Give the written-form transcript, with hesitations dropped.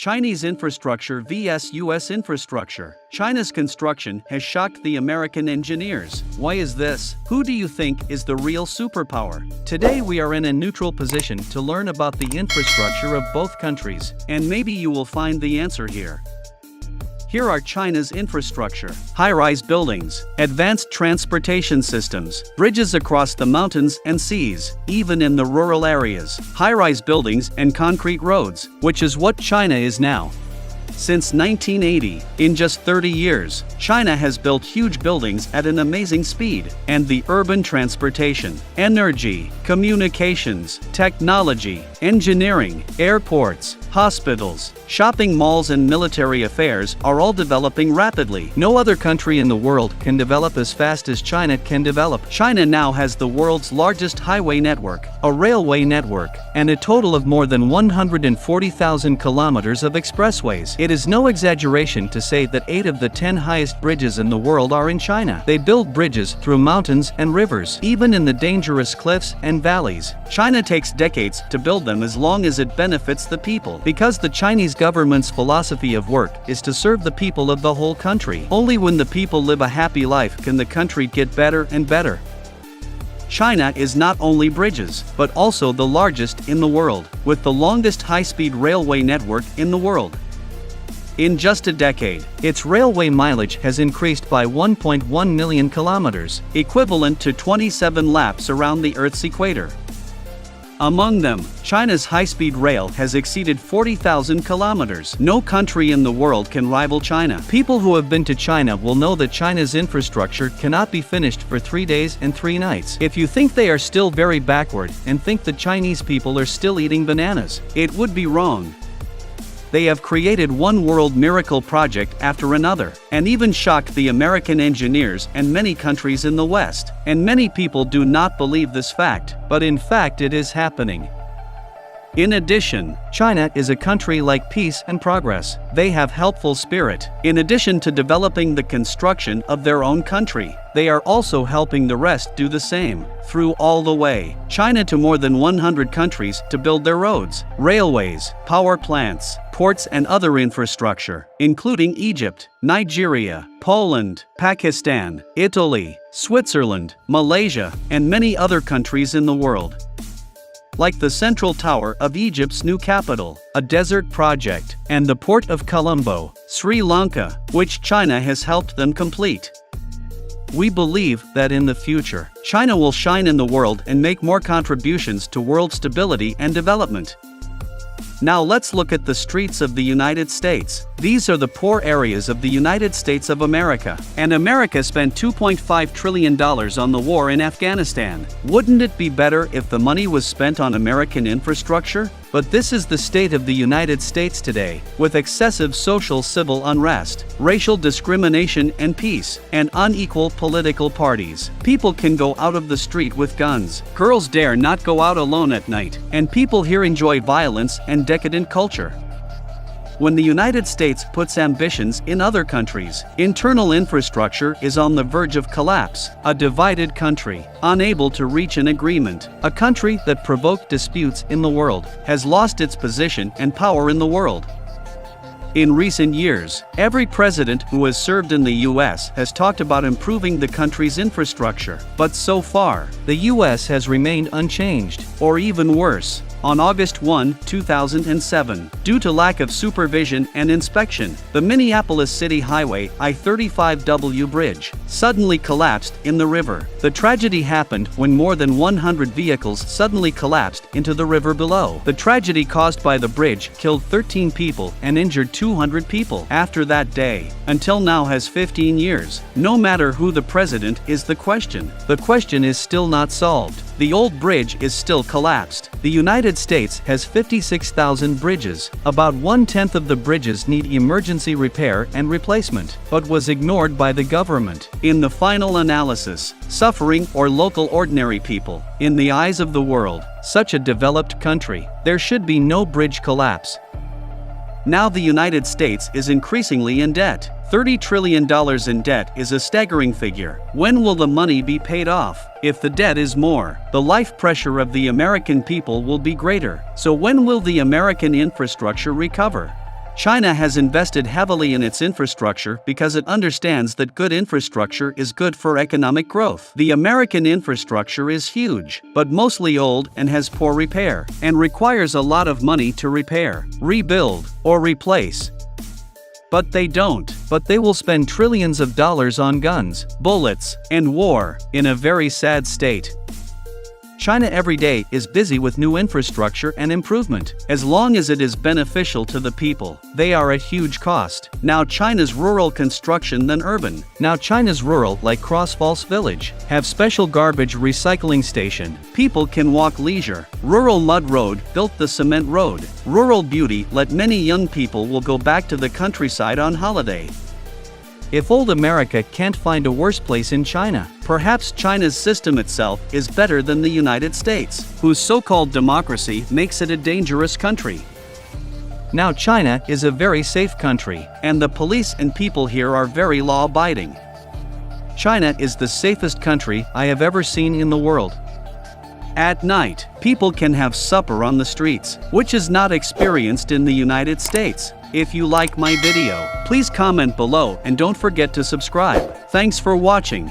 Chinese infrastructure vs. US infrastructure. China's construction has shocked the American engineers. Why is this? Who do you think is the real superpower? Today we are in a neutral position to learn about the infrastructure of both countries, and maybe you will find the answer here. Here are China's infrastructure: high-rise buildings, advanced transportation systems, bridges across the mountains and seas, even in the rural areas, high-rise buildings and concrete roads, which is what China is now. Since 1980, in just 30 years, China has built huge buildings at an amazing speed, and the urban transportation, energy, communications, technology, engineering, airports, hospitals, shopping malls and military affairs are all developing rapidly. No other country in the world can develop as fast as China can develop. China now has the world's largest highway network, a railway network, and a total of more than 140,000 kilometers of expressways. It is no exaggeration to say that 8 of the 10 highest bridges in the world are in China. They build bridges through mountains and rivers, even in the dangerous cliffs and valleys. China takes decades to build them as long as it benefits the people, because the Chinese government's philosophy of work is to serve the people of the whole country. Only when the people live a happy life can the country get better and better. China is not only bridges, but also the largest in the world, with the longest high-speed railway network in the world. In just a decade, its railway mileage has increased by 1.1 million kilometers, equivalent to 27 laps around the Earth's equator. Among them, China's high-speed rail has exceeded 40,000 kilometers. No country in the world can rival China. People who have been to China will know that China's infrastructure cannot be finished for 3 days and 3 nights. If you think they are still very backward and think the Chinese people are still eating bananas, it would be wrong. They have created one world miracle project after another, and even shocked the American engineers and many countries in the West. And many people do not believe this fact, but in fact it is happening. In addition, China is a country like peace and progress. They have helpful spirit. In addition to developing the construction of their own country, they are also helping the rest do the same, through all the way, China to more than 100 countries to build their roads, railways, power plants, ports and other infrastructure, including Egypt, Nigeria, Poland, Pakistan, Italy, Switzerland, Malaysia, and many other countries in the world. Like the Central Tower of Egypt's new capital, a desert project, and the port of Colombo, Sri Lanka, which China has helped them complete. We believe that in the future, China will shine in the world and make more contributions to world stability and development. Now let's look at the streets of the United States. These are the poor areas of the United States of America. And America spent $2.5 trillion on the war in Afghanistan. Wouldn't it be better if the money was spent on American infrastructure? But this is the state of the United States today, with excessive social civil unrest, racial discrimination and peace, and unequal political parties. People can go out of the street with guns. Girls dare not go out alone at night, and people here enjoy violence and decadent culture. When the United States puts ambitions in other countries, internal infrastructure is on the verge of collapse. A divided country, unable to reach an agreement, a country that provoked disputes in the world, has lost its position and power in the world. In recent years, every president who has served in the US has talked about improving the country's infrastructure. But so far, the US has remained unchanged, or even worse. On August 1, 2007, due to lack of supervision and inspection, the Minneapolis City Highway I-35W bridge suddenly collapsed in the river. The tragedy happened when more than 100 vehicles suddenly collapsed into the river below. The tragedy caused by the bridge killed 13 people and injured 200 people. After that day, until now has 15 years. No matter who the president is the question is still not solved. The old bridge is still collapsed. The United States has 56,000 bridges. About 1/10 of the bridges need emergency repair and replacement, but was ignored by the government. In the final analysis, suffering or local ordinary people, in the eyes of the world, such a developed country, there should be no bridge collapse. Now the United States is increasingly in debt. $30 trillion in debt is a staggering figure. When will the money be paid off? If the debt is more, the life pressure of the American people will be greater. So when will the American infrastructure recover? China has invested heavily in its infrastructure because it understands that good infrastructure is good for economic growth. The American infrastructure is huge, but mostly old and has poor repair, and requires a lot of money to repair, rebuild, or replace. But they don't. But they will spend trillions of dollars on guns, bullets, and war, in a very sad state. China every day is busy with new infrastructure and improvement. As long as it is beneficial to the people, they are at huge cost. Now China's rural construction than urban. Now China's rural, like Crossfalls Village, have special garbage recycling station. People can walk leisure. Rural mud road built the cement road. Rural beauty let many young people will go back to the countryside on holiday. If old America can't find a worse place in China, perhaps China's system itself is better than the United States, whose so-called democracy makes it a dangerous country. Now China is a very safe country, and the police and people here are very law-abiding. China is the safest country I have ever seen in the world. At night, people can have supper on the streets, which is not experienced in the United States. If you like my video, please comment below and don't forget to subscribe. Thanks for watching.